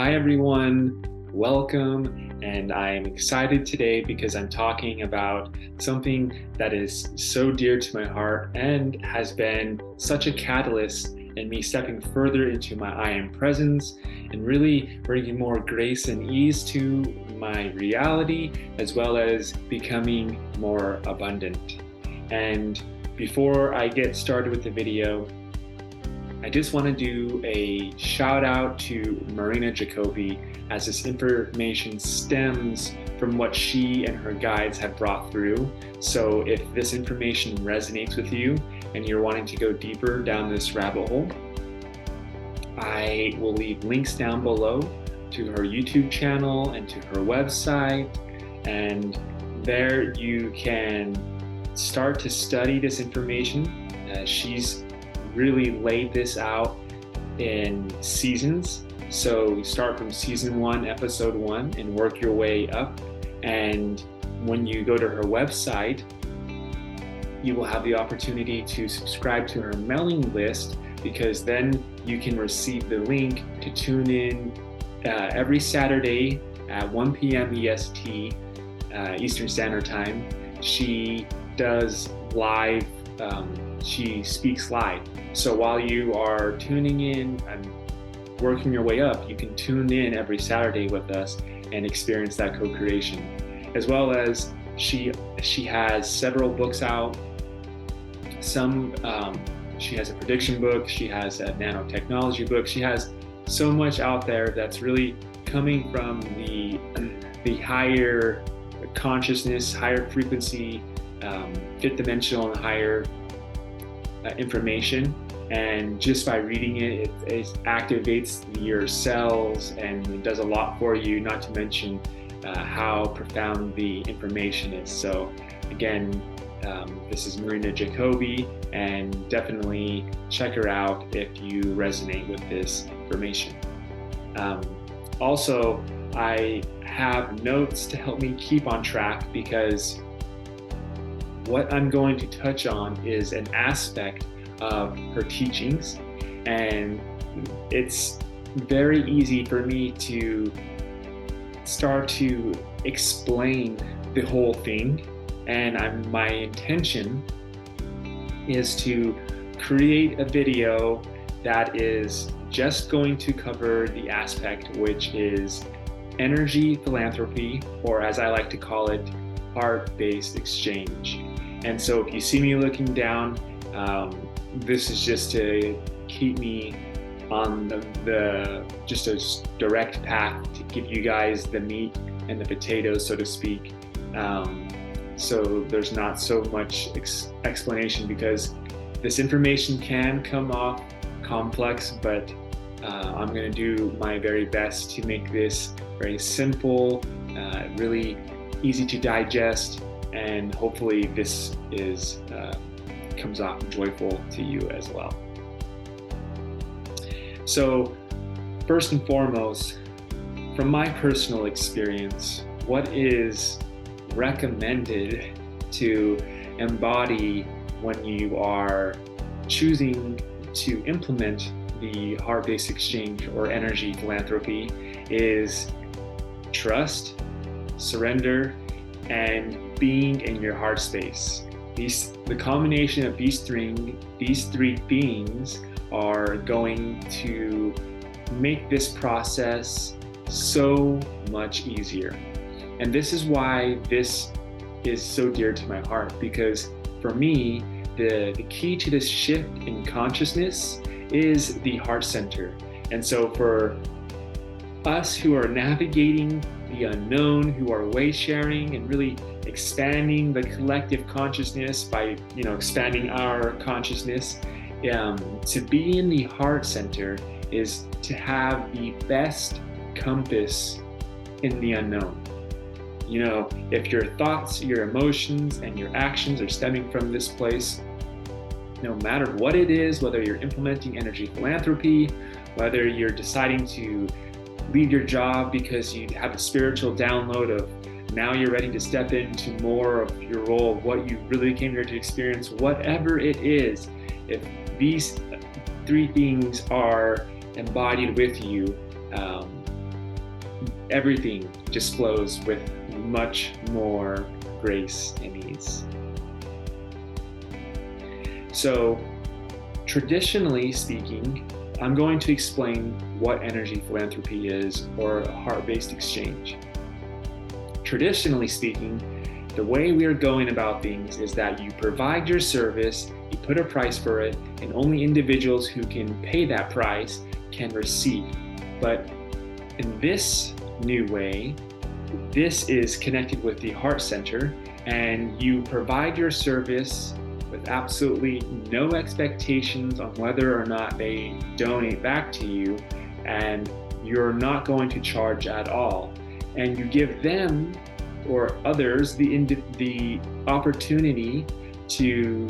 Hi everyone, welcome, and I'm excited today because I'm talking about something that is so dear to my heart and has been such a catalyst in me stepping further into my I am presence and really bringing more grace and ease to my reality, as well as becoming more abundant. And before I get started with the video, I just want to do a shout out to Marina Jacoby, as this information stems from what she and her guides have brought through. So if this information resonates with you and you're wanting to go deeper down this rabbit hole, I will leave links down below to her YouTube channel and to her website, and there you can start to study this information. She's really laid this out in seasons. So you start from season 1, episode 1, and work your way up. And when you go to her website, you will have the opportunity to subscribe to her mailing list, because then you can receive the link to tune in every Saturday at 1 p.m. EST, Eastern Standard Time. She does live, she speaks live. So while you are tuning in and working your way up, you can tune in every Saturday with us and experience that co-creation. As well as she has several books out. She has a prediction book, she has a nanotechnology book, she has so much out there that's really coming from the higher consciousness, higher frequency, fifth dimensional and higher information. And just by reading it, it activates your cells and it does a lot for you, not to mention how profound the information is. So again, this is Marina Jacoby, and definitely check her out if you resonate with this information. Also, I have notes to help me keep on track, because what I'm going to touch on is an aspect of her teachings, and it's very easy for me to start to explain the whole thing, and my intention is to create a video that is just going to cover the aspect, which is energy philanthropy, or as I like to call it, heart-based exchange. And so if you see me looking down, this is just to keep me on the just a direct path to give you guys the meat and the potatoes, so to speak. So there's not so much explanation, because this information can come off complex, but I'm going to do my very best to make this very simple, really easy to digest, and hopefully this comes off joyful to you as well. So first and foremost, from my personal experience, what is recommended to embody when you are choosing to implement the heart-based exchange or energy philanthropy is trust, surrender, and being in your heart space. The combination of these three things are going to make this process so much easier. And this is why this is so dear to my heart, because for me, the key to this shift in consciousness is the heart center. And so for us who are navigating the unknown, who are way sharing and really expanding the collective consciousness by expanding our consciousness, to be in the heart center is to have the best compass in the unknown. If your thoughts, your emotions, and your actions are stemming from this place, no matter what it is, whether you're implementing energy philanthropy, whether you're deciding to leave your job because you have a spiritual download of now you're ready to step into more of your role, of what you really came here to experience, whatever it is, if these three things are embodied with you, everything just flows with much more grace and ease. So, traditionally speaking, I'm going to explain what energy philanthropy is, or a heart-based exchange. Traditionally speaking, the way we are going about things is that you provide your service, you put a price for it, and only individuals who can pay that price can receive. But in this new way, this is connected with the heart center, and you provide your service with absolutely no expectations on whether or not they donate back to you, and you're not going to charge at all. And you give them or others the opportunity to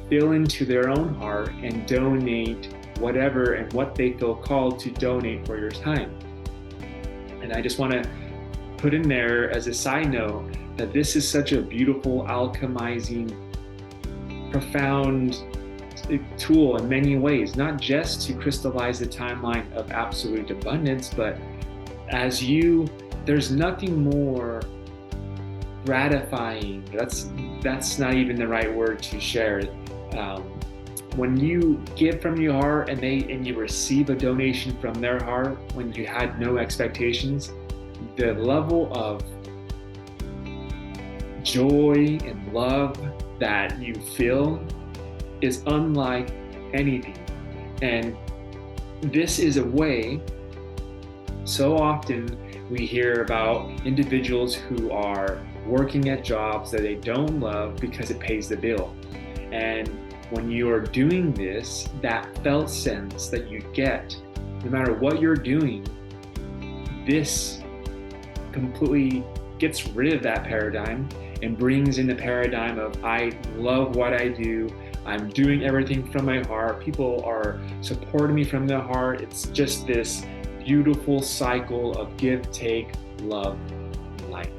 fill into their own heart and donate whatever and what they feel called to donate for your time. And I just want to put in there as a side note that this is such a beautiful, alchemizing, profound tool in many ways, not just to crystallize the timeline of absolute abundance, but there's nothing more gratifying. That's not even the right word to share it. When you give from your heart and you receive a donation from their heart when you had no expectations, the level of joy and love that you feel is unlike anything. And this is a way, so often we hear about individuals who are working at jobs that they don't love because it pays the bill. And when you are doing this, that felt sense that you get, no matter what you're doing, this completely gets rid of that paradigm and brings in the paradigm of, I love what I do, I'm doing everything from my heart, people are supporting me from their heart. It's just this beautiful cycle of give, take, love, light.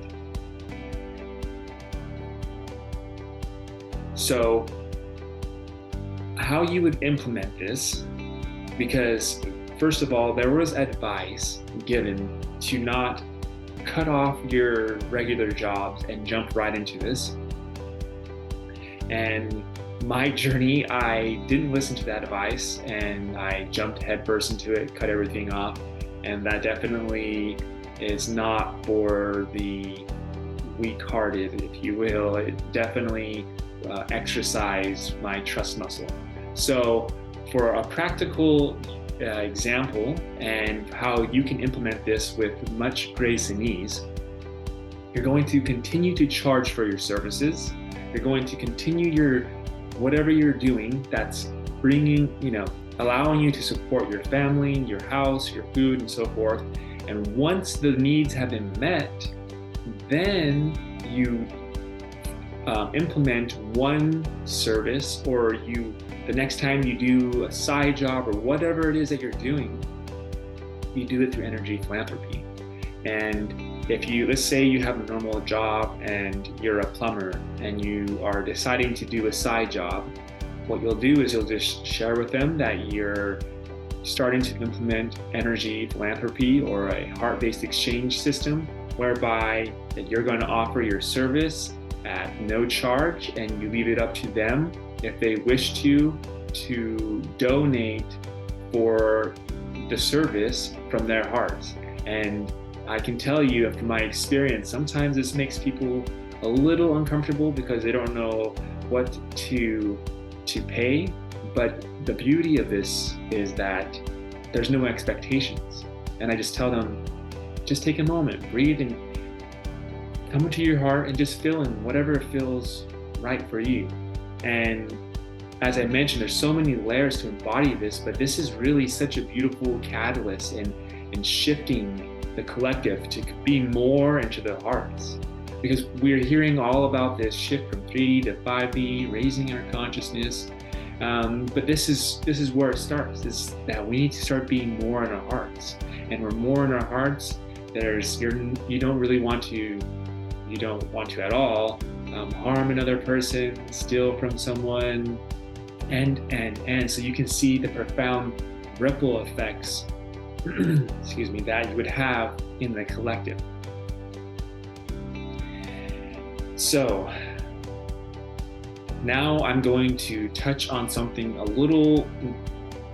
So how you would implement this, because first of all, there was advice given to not cut off your regular jobs and jump right into this. And my journey, I didn't listen to that advice and I jumped headfirst into it, cut everything off. And that definitely is not for the weak-hearted, if you will. It definitely exercised my trust muscle. So for a practical example and how you can implement this with much grace and ease, you're going to continue to charge for your services. You're going to continue whatever you're doing that's bringing, allowing you to support your family, your house, your food, and so forth. And once the needs have been met, then you implement one service, or the next time you do a side job or whatever it is that you're doing, you do it through energy philanthropy. And let's say you have a normal job and you're a plumber and you are deciding to do a side job, what you'll do is you'll just share with them that you're starting to implement energy philanthropy or a heart-based exchange system, whereby that you're going to offer your service at no charge, and you leave it up to them if they wish to donate for the service from their hearts. And I can tell you from my experience, sometimes this makes people a little uncomfortable because they don't know what to pay. But the beauty of this is that there's no expectations. And I just tell them, just take a moment, breathe, and come into your heart and just fill in whatever feels right for you. And as I mentioned, there's so many layers to embody this, but this is really such a beautiful catalyst in shifting the collective to be more into the hearts. Because we're hearing all about this shift from 3D to 5D, raising our consciousness. But this is where it starts, is that we need to start being more in our hearts. And we're more in our hearts, you don't want to at all harm another person, steal from someone, and so you can see the profound ripple effects excuse me, that you would have in the collective. So now I'm going to touch on something a little,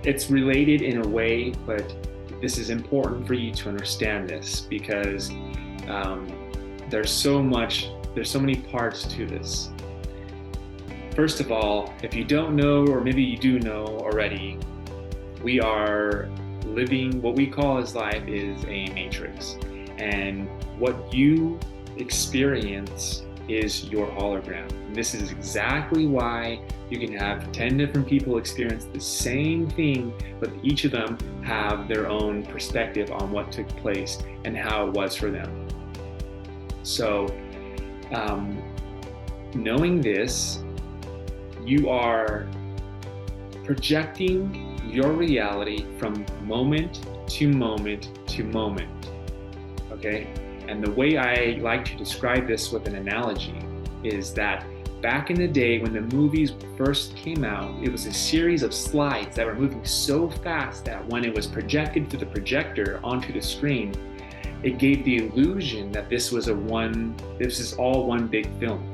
it's related in a way, but this is important for you to understand this because there's so many parts to this. First of all, if you don't know, or maybe you do know already, we are living what we call as life is a matrix. And what you experience is your hologram. And this is exactly why you can have 10 different people experience the same thing, but each of them have their own perspective on what took place and how it was for them. So, knowing this, you are projecting your reality from moment to moment to moment, okay? And the way I like to describe this with an analogy is that back in the day when the movies first came out, it was a series of slides that were moving so fast that when it was projected through the projector onto the screen, it gave the illusion that this is all one big film,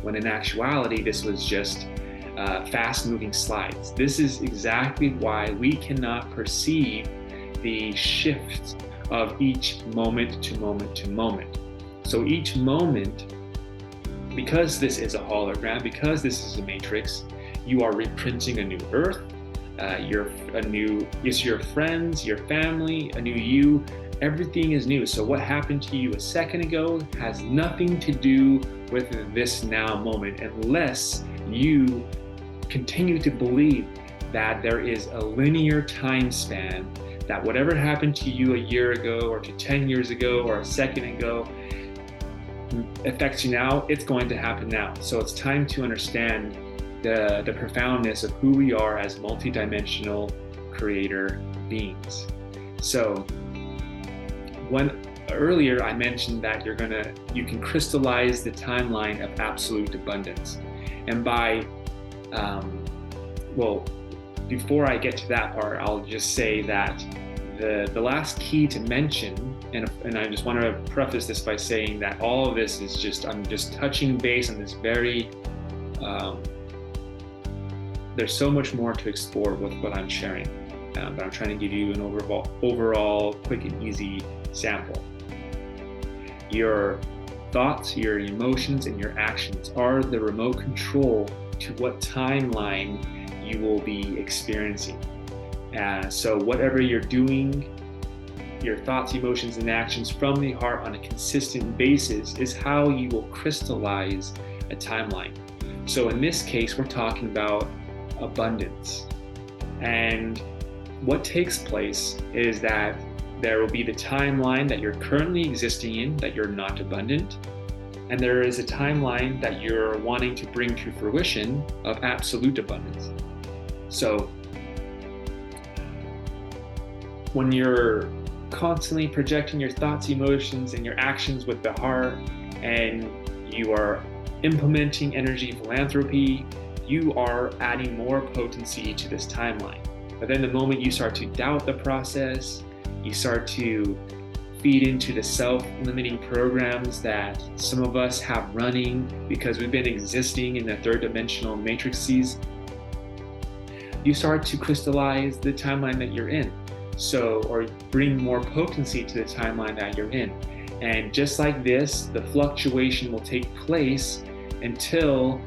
when in actuality, this was just fast-moving slides. This is exactly why we cannot perceive the shift of each moment to moment to moment. So each moment, because this is a hologram, because this is a matrix, you are reprinting a new Earth, your friends, your family, a new you. Everything is new. So what happened to you a second ago has nothing to do with this now moment, unless you continue to believe that there is a linear time span, that whatever happened to you a year ago or to 10 years ago or a second ago affects you now, it's going to happen now. So it's time to understand the profoundness of who we are as multidimensional creator beings. So earlier I mentioned that you can crystallize the timeline of absolute abundance. And before I get to that part, I'll just say that the last key to mention, and I just want to preface this by saying that all of this is I'm just touching base on this very, there's so much more to explore with what I'm sharing, but I'm trying to give you an overall quick and easy sample. Your thoughts, your emotions, and your actions are the remote control to what timeline you will be experiencing. So whatever you're doing, your thoughts, emotions, and actions from the heart on a consistent basis is how you will crystallize a timeline. So in this case, we're talking about abundance. And what takes place is that there will be the timeline that you're currently existing in, that you're not abundant. And there is a timeline that you're wanting to bring to fruition of absolute abundance. So when you're constantly projecting your thoughts, emotions, and your actions with the heart, and you are implementing energy philanthropy, you are adding more potency to this timeline. But then the moment you start to doubt the process, you start to feed into the self-limiting programs that some of us have running because we've been existing in the third dimensional matrices, you start to crystallize the timeline that you're in. So, or bring more potency to the timeline that you're in. And just like this, the fluctuation will take place until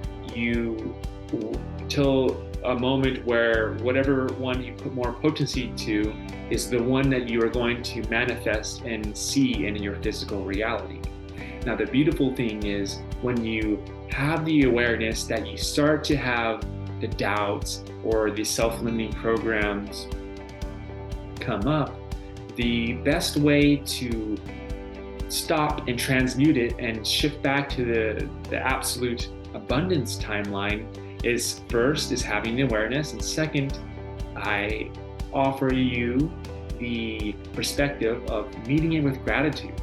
a moment where whatever one you put more potency to is the one that you are going to manifest and see in your physical reality. Now, the beautiful thing is when you have the awareness that you start to have the doubts or the self-limiting programs come up, the best way to stop and transmute it and shift back to the absolute abundance timeline is first is having the awareness, and second, I offer you the perspective of meeting it with gratitude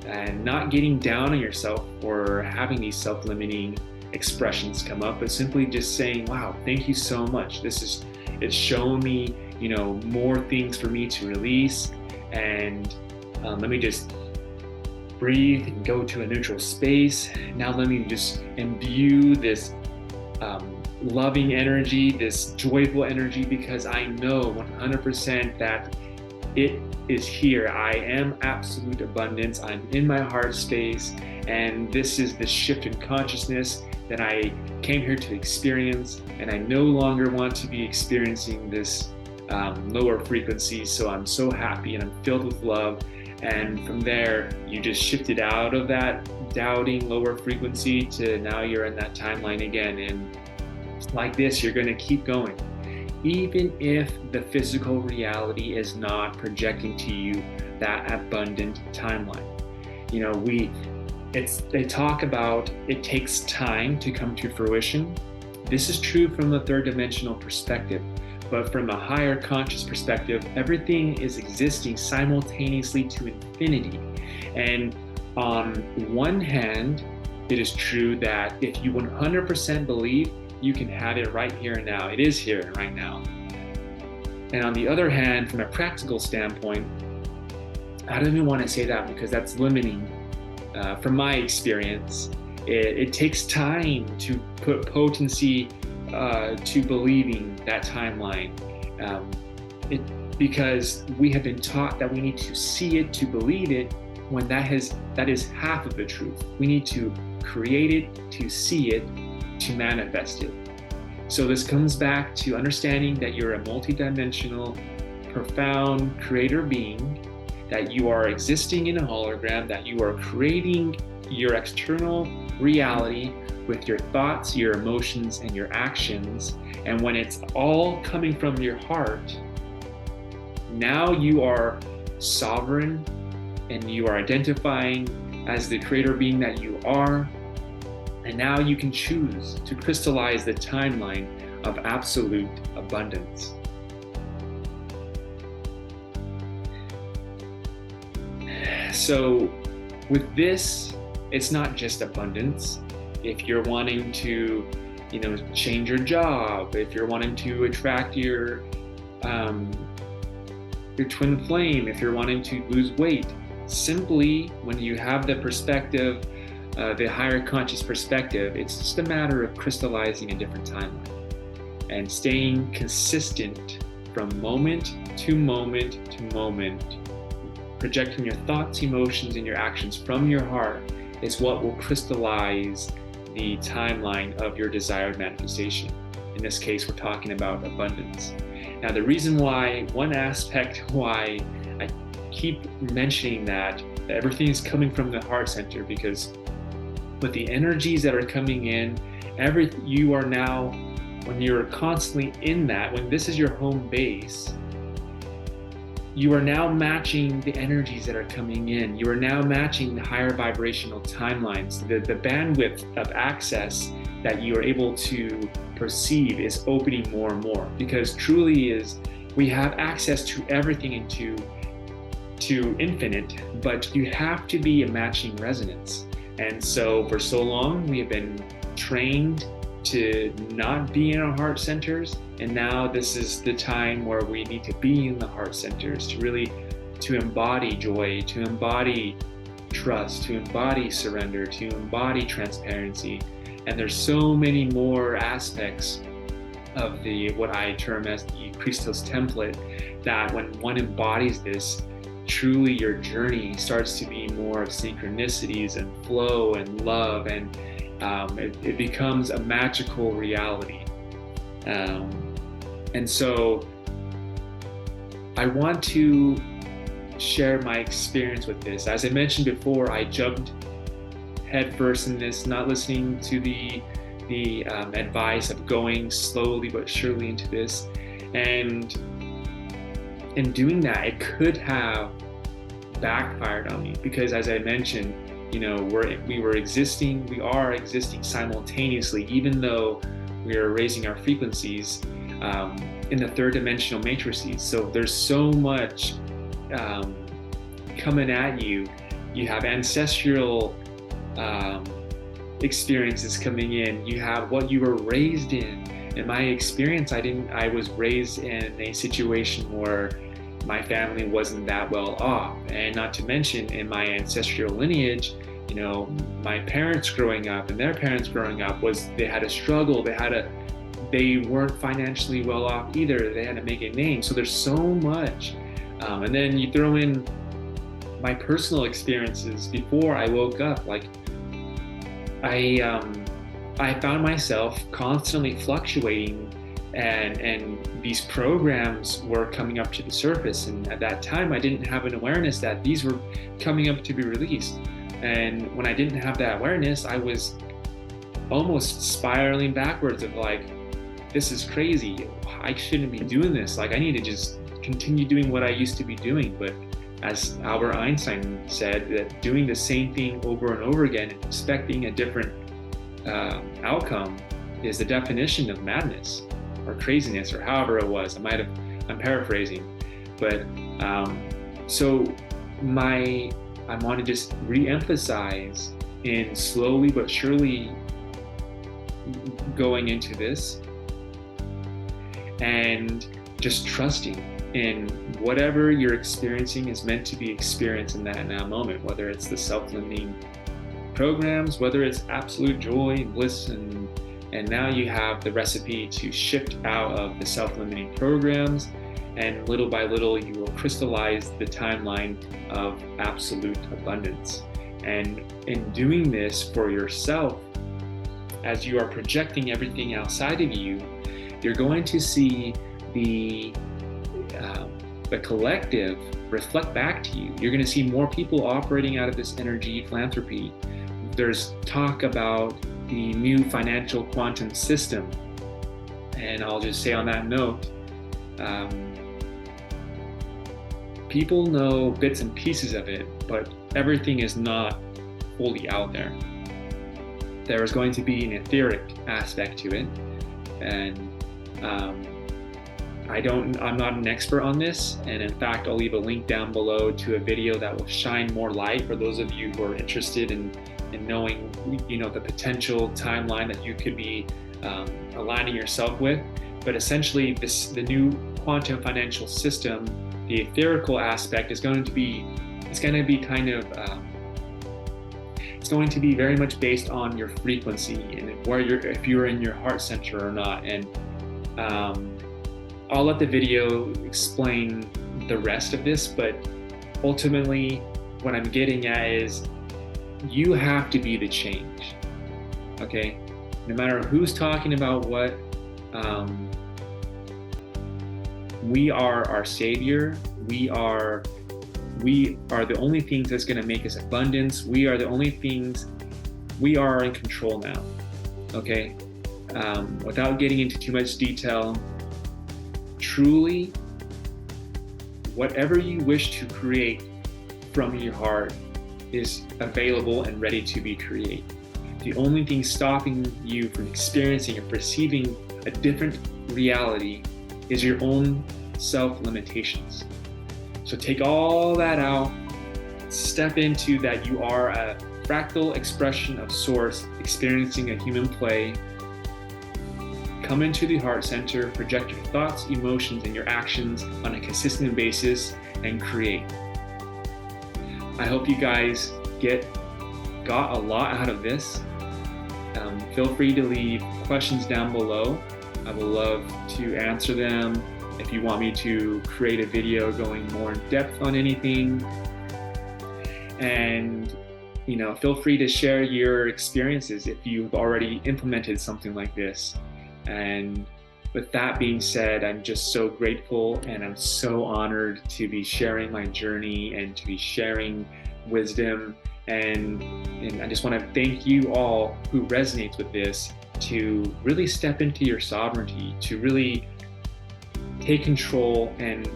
and not getting down on yourself or having these self-limiting expressions come up, but simply just saying, wow, thank you so much. It's shown me more things for me to release. And let me just breathe and go to a neutral space. Now let me just imbue this loving energy, this joyful energy, because I know 100% that it is here. I am absolute abundance. I'm in my heart space, and this is the shift in consciousness that I came here to experience, and I no longer want to be experiencing this lower frequency. So I'm so happy and I'm filled with love. And from there, you just shifted out of that doubting lower frequency to now you're in that timeline again. And like this, you're going to keep going. Even if the physical reality is not projecting to you that abundant timeline. They talk about it takes time to come to fruition. This is true from a third dimensional perspective, but from a higher conscious perspective, everything is existing simultaneously to infinity. And on one hand, it is true that if you 100% believe, you can have it right here and now. It is here and right now. And on the other hand, from a practical standpoint, I don't even want to say that because that's limiting. From my experience, it takes time to put potency to believing that timeline. Because we have been taught that we need to see it to believe it, when that is half of the truth. We need to create it to see it, to manifest it. So this comes back to understanding that you're a multidimensional, profound creator being, that you are existing in a hologram, that you are creating your external reality with your thoughts, your emotions, and your actions. And when it's all coming from your heart, now you are sovereign and you are identifying as the creator being that you are. And now you can choose to crystallize the timeline of absolute abundance. So with this, it's not just abundance. If you're wanting to, change your job, if you're wanting to attract your twin flame, if you're wanting to lose weight, simply when you have the perspective, the higher conscious perspective, it's just a matter of crystallizing a different timeline and staying consistent from moment to moment to moment. Projecting your thoughts, emotions, and your actions from your heart is what will crystallize the timeline of your desired manifestation. In this case, we're talking about abundance. Now, the reason why, one aspect why I keep mentioning that everything is coming from the heart center, because with the energies that are coming in, you are now, when you're constantly in that, when this is your home base, you are now matching the energies that are coming in. You are now matching the higher vibrational timelines. The bandwidth of access that you are able to perceive is opening more and more, because truly we have access to everything and to infinite, but you have to be a matching resonance. And so for so long, we have been trained to not be in our heart centers. And now this is the time where we need to be in the heart centers to embody joy, to embody trust, to embody surrender, to embody transparency. And there's so many more aspects of what I term as the Christos template, that when one embodies this, truly your journey starts to be more of synchronicities and flow and love, and it becomes a magical reality. And so I want to share my experience with this. As I mentioned before, I jumped headfirst in this, not listening to the advice of going slowly but surely into this. And in doing that, it could have backfired on me, because as I mentioned, we are existing simultaneously, even though we are raising our frequencies in the third dimensional matrices. So there's so much coming at you. You have ancestral experiences coming in. You have what you were raised in. in my experience, I was raised in a situation where my family wasn't that well off. And not to mention in my ancestral lineage, my parents growing up and their parents growing up they had a struggle. They weren't financially well off either. They had to make a name. So there's so much. And then you throw in my personal experiences before I woke up. Like I found myself constantly fluctuating, and these programs were coming up to the surface. And at that time, I didn't have an awareness that these were coming up to be released. And when I didn't have that awareness, I was almost spiraling backwards of like, this is crazy. I shouldn't be doing this. Like, I need to just continue doing what I used to be doing. But as Albert Einstein said, that doing the same thing over and over again and expecting a different outcome is the definition of madness or craziness, or however it was. I'm paraphrasing, but I want to just re-emphasize in slowly but surely going into this and just trusting in whatever you're experiencing is meant to be experienced in that now moment, whether it's the self-limiting programs, whether it's absolute joy and bliss, and now you have the recipe to shift out of the self-limiting programs, and little by little you will crystallize the timeline of absolute abundance. And in doing this for yourself, as you are projecting everything outside of you, you're going to see the collective reflect back to you. You're going to see more people operating out of this energy philanthropy. There's talk about the new financial quantum system. And I'll just say on that note, people know bits and pieces of it, but everything is not fully out there. There is going to be an etheric aspect to it. And I'm not an expert on this, and in fact, I'll leave a link down below to a video that will shine more light for those of you who are interested in knowing, the potential timeline that you could be aligning yourself with. But essentially, the new quantum financial system, the etherical aspect is going to be very much based on your frequency and if you're in your heart center or not. And I'll let the video explain the rest of this, but ultimately what I'm getting at is you have to be the change, okay? No matter who's talking about what, we are our savior. We are the only things that's going to make us abundance. We are in control now, okay? Without getting into too much detail, truly, whatever you wish to create from your heart is available and ready to be created. The only thing stopping you from experiencing or perceiving a different reality is your own self-limitations. So take all that out, step into that you are a fractal expression of Source experiencing a human play. Come into the heart center, project your thoughts, emotions, and your actions on a consistent basis, and create. I hope you guys got a lot out of this. Feel free to leave questions down below. I would love to answer them. If you want me to create a video going more in depth on anything, and feel free to share your experiences if you've already implemented something like this. And with that being said, I'm just so grateful and I'm so honored to be sharing my journey and to be sharing wisdom. And I just want to thank you all who resonates with this to really step into your sovereignty, to really take control and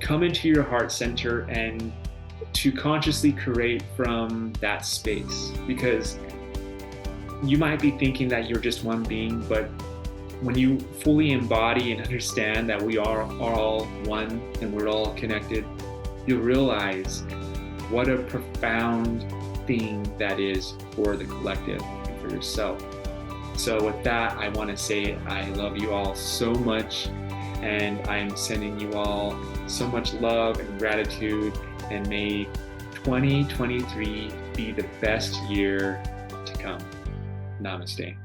come into your heart center and to consciously create from that space. Because you might be thinking that you're just one being, but when you fully embody and understand that we are all one and we're all connected, you'll realize what a profound thing that is for the collective and for yourself. So with that, I want to say I love you all so much, and I'm sending you all so much love and gratitude, and may 2023 be the best year to come. Namaste.